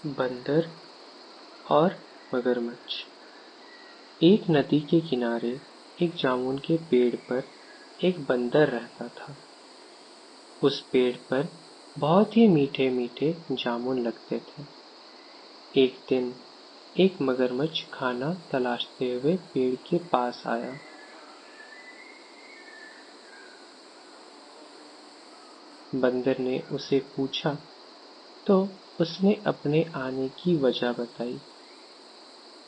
बंदर और मगरमच्छ। एक नदी के किनारे एक जामुन के पेड़ पर एक बंदर रहता था। उस पेड़ पर बहुत ही मीठे मीठे जामुन लगते थे। एक दिन एक मगरमच्छ खाना तलाशते हुए पेड़ के पास आया। बंदर ने उसे पूछा तो उसने अपने आने की वजह बताई।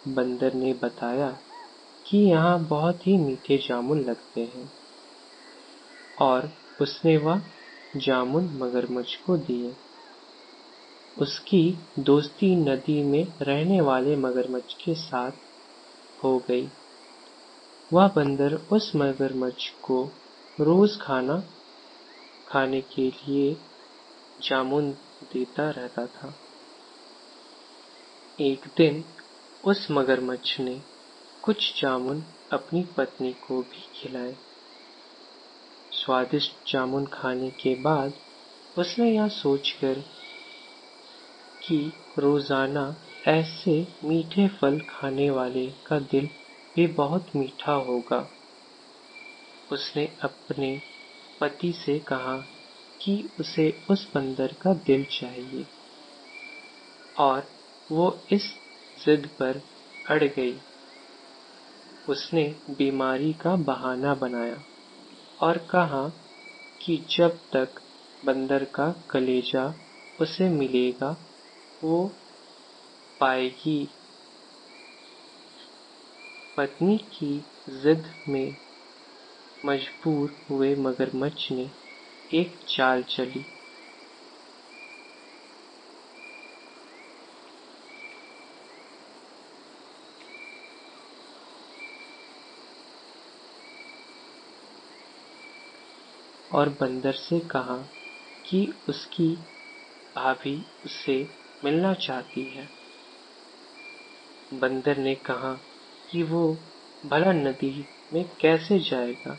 बंदर ने बताया कि यहाँ बहुत ही मीठे जामुन लगते हैं और उसने वह जामुन मगरमच्छ को दिए। उसकी दोस्ती नदी में रहने वाले मगरमच्छ के साथ हो गई। वह बंदर उस मगरमच्छ को रोज खाने के लिए जामुन देता रहता था। एक दिन उस मगरमच्छ ने कुछ जामुन अपनी पत्नी को भी खिलाए। स्वादिष्ट जामुन खाने के बाद उसने यह सोचकर कि रोजाना ऐसे मीठे फल खाने वाले का दिल भी बहुत मीठा होगा। उसने अपने पति से कहा कि उसे उस बंदर का दिल चाहिए और वो इस जिद पर अड़ गई। उसने बीमारी का बहाना बनाया और कहा कि जब तक बंदर का कलेजा उसे मिलेगा वो पाएगी। पत्नी की जिद में मजबूर हुए मगरमच्छ ने एक चाल चली। और बंदर से कहा कि उसकी भाभी उससे मिलना चाहती है। बंदर ने कहा कि वो भला नदी में कैसे जाएगा।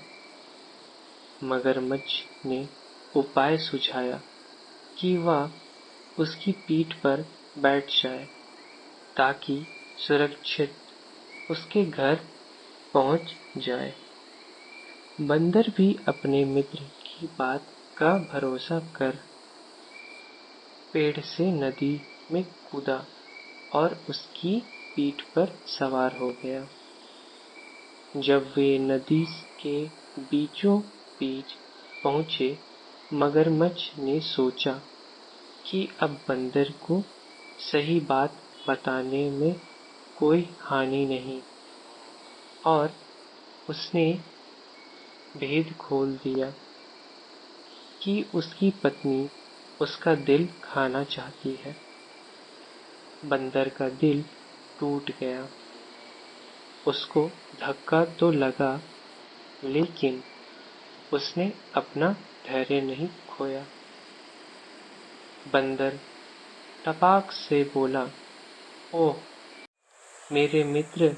मगरमच्छ ने उपाय सुझाया कि वह उसकी पीठ पर बैठ जाए ताकि सुरक्षित उसके घर पहुंच जाए। बंदर भी अपने मित्र की बात का भरोसा कर पेड़ से नदी में कूदा और उसकी पीठ पर सवार हो गया। जब वे नदी के बीचों बीच पहुंचे, मगरमच्छ ने सोचा कि अब बंदर को सही बात बताने में कोई हानि नहीं और उसने भेद खोल दिया कि उसकी पत्नी उसका दिल खाना चाहती है। बंदर का दिल टूट गया। उसको धक्का तो लगा लेकिन उसने अपना धैर्य नहीं खोया। बंदर टपाक से बोला, ओह मेरे मित्र,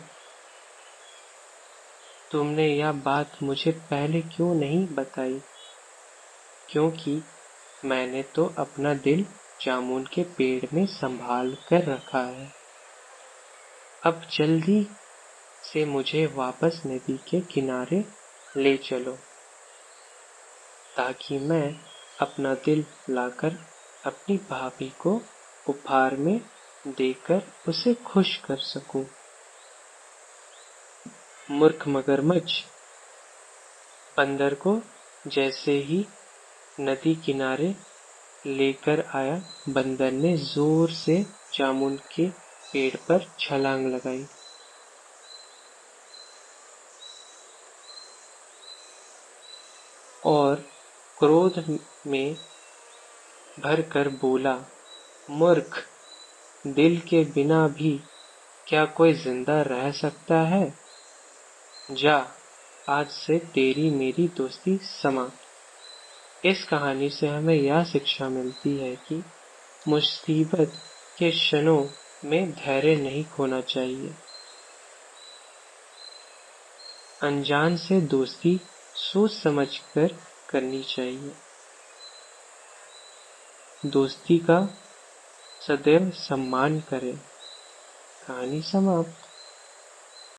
तुमने यह बात मुझे पहले क्यों नहीं बताई? क्योंकि मैंने तो अपना दिल जामुन के पेड़ में संभाल कर रखा है। अब जल्दी से मुझे वापस नदी के किनारे ले चलो ताकि मैं अपना दिल लाकर अपनी भाभी को उपहार में देकर उसे खुश कर सकूं। मूर्ख मगरमच्छ बंदर को जैसे ही नदी किनारे लेकर आया, बंदर ने जोर से जामुन के पेड़ पर छलांग लगाई और क्रोध में भरकर बोला, मूर्ख, दिल के बिना भी क्या कोई जिंदा रह सकता है? जा, आज से तेरी मेरी दोस्ती समाप्त। इस कहानी से हमें यह शिक्षा मिलती है कि मुसीबत के क्षणों में धैर्य नहीं खोना चाहिए। अनजान से दोस्ती सोच समझकर करनी चाहिए। दोस्ती का सदैव सम्मान करे। कहानी समाप्त।